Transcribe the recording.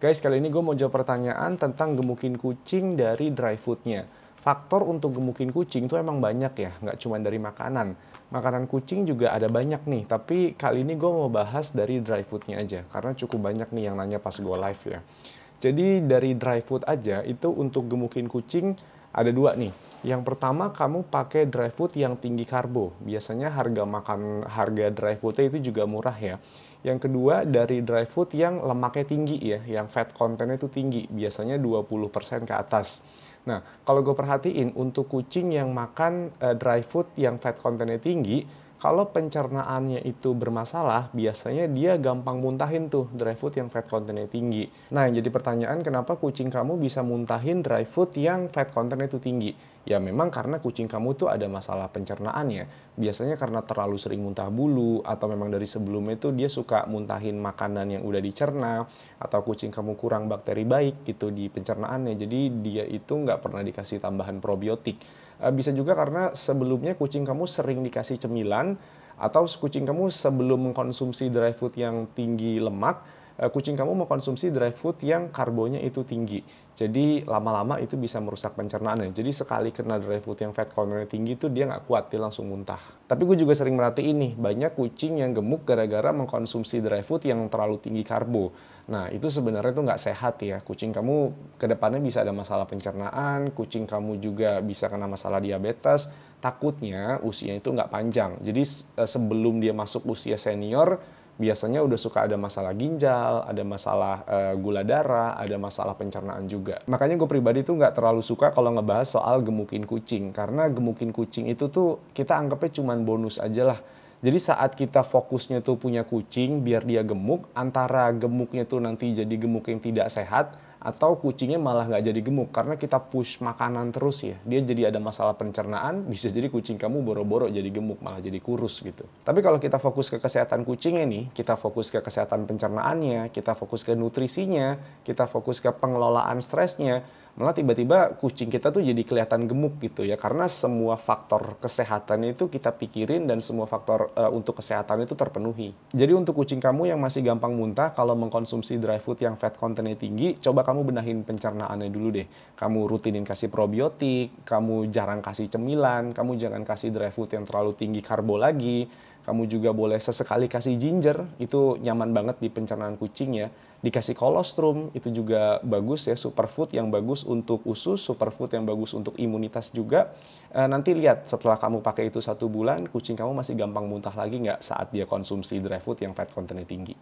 Guys, kali ini gue mau jawab pertanyaan tentang gemukin kucing dari dry foodnya. Faktor untuk gemukin kucing tuh emang banyak ya, nggak cuma dari makanan. Makanan kucing juga ada banyak nih, tapi kali ini gue mau bahas dari dry foodnya aja, karena cukup banyak nih yang nanya pas gue live ya. Jadi dari dry food aja, itu untuk gemukin kucing ada dua nih. Yang pertama, kamu pakai dry food yang tinggi karbo. Biasanya harga dry foodnya itu juga murah ya. Yang kedua, dari dry food yang lemaknya tinggi ya, yang fat content itu tinggi, biasanya 20% ke atas. Nah, kalau gue perhatiin untuk kucing yang makan dry food yang fat content-nya tinggi, kalau pencernaannya itu bermasalah, biasanya dia gampang muntahin tuh dry food yang fat content-nya tinggi. Nah, yang jadi pertanyaan, kenapa kucing kamu bisa muntahin dry food yang fat content-nya itu tinggi? Ya memang karena kucing kamu tuh ada masalah pencernaannya. Biasanya karena terlalu sering muntah bulu, atau memang dari sebelumnya itu dia suka muntahin makanan yang udah dicerna, atau kucing kamu kurang bakteri baik gitu di pencernaannya. Jadi dia itu nggak pernah dikasih tambahan probiotik. Bisa juga karena sebelumnya kucing kamu sering dikasih cemilan, atau kucing kamu sebelum mengkonsumsi dry food yang tinggi lemak, kucing kamu mengkonsumsi dry food yang karbonya itu tinggi. Jadi lama-lama itu bisa merusak pencernaannya. Jadi sekali kena dry food yang fat content tinggi itu dia nggak kuat, dia langsung muntah. Tapi gue juga sering merhatiin nih, banyak kucing yang gemuk gara-gara mengkonsumsi dry food yang terlalu tinggi karbo. Nah, itu sebenarnya tuh nggak sehat ya. Kucing kamu ke depannya bisa ada masalah pencernaan, kucing kamu juga bisa kena masalah diabetes. Takutnya usianya itu nggak panjang. Jadi sebelum dia masuk usia senior, biasanya udah suka ada masalah ginjal, ada masalah gula darah, ada masalah pencernaan juga. Makanya gue pribadi tuh nggak terlalu suka kalau ngebahas soal gemukin kucing. Karena gemukin kucing itu tuh kita anggapnya cuman bonus aja lah. Jadi saat kita fokusnya tuh punya kucing biar dia gemuk, antara gemuknya tuh nanti jadi gemuk yang tidak sehat, atau kucingnya malah nggak jadi gemuk karena kita push makanan terus ya. Dia jadi ada masalah pencernaan, bisa jadi kucing kamu boro-boro jadi gemuk, malah jadi kurus gitu. Tapi kalau kita fokus ke kesehatan kucingnya nih, kita fokus ke kesehatan pencernaannya, kita fokus ke nutrisinya, kita fokus ke pengelolaan stresnya, malah tiba-tiba kucing kita tuh jadi kelihatan gemuk gitu ya, karena semua faktor kesehatan itu kita pikirin dan semua faktor untuk kesehatan itu terpenuhi. Jadi untuk kucing kamu yang masih gampang muntah kalau mengkonsumsi dry food yang fat content-nya tinggi, coba kamu benahin pencernaannya dulu deh. Kamu rutinin kasih probiotik, kamu jarang kasih cemilan, kamu jangan kasih dry food yang terlalu tinggi karbo lagi. Kamu juga boleh sesekali kasih ginger, itu nyaman banget di pencernaan kucing ya. Dikasih kolostrum, itu juga bagus ya, superfood yang bagus untuk usus, superfood yang bagus untuk imunitas juga. Nanti lihat setelah kamu pakai itu 1 bulan, kucing kamu masih gampang muntah lagi nggak saat dia konsumsi dry food yang fat content-nya tinggi.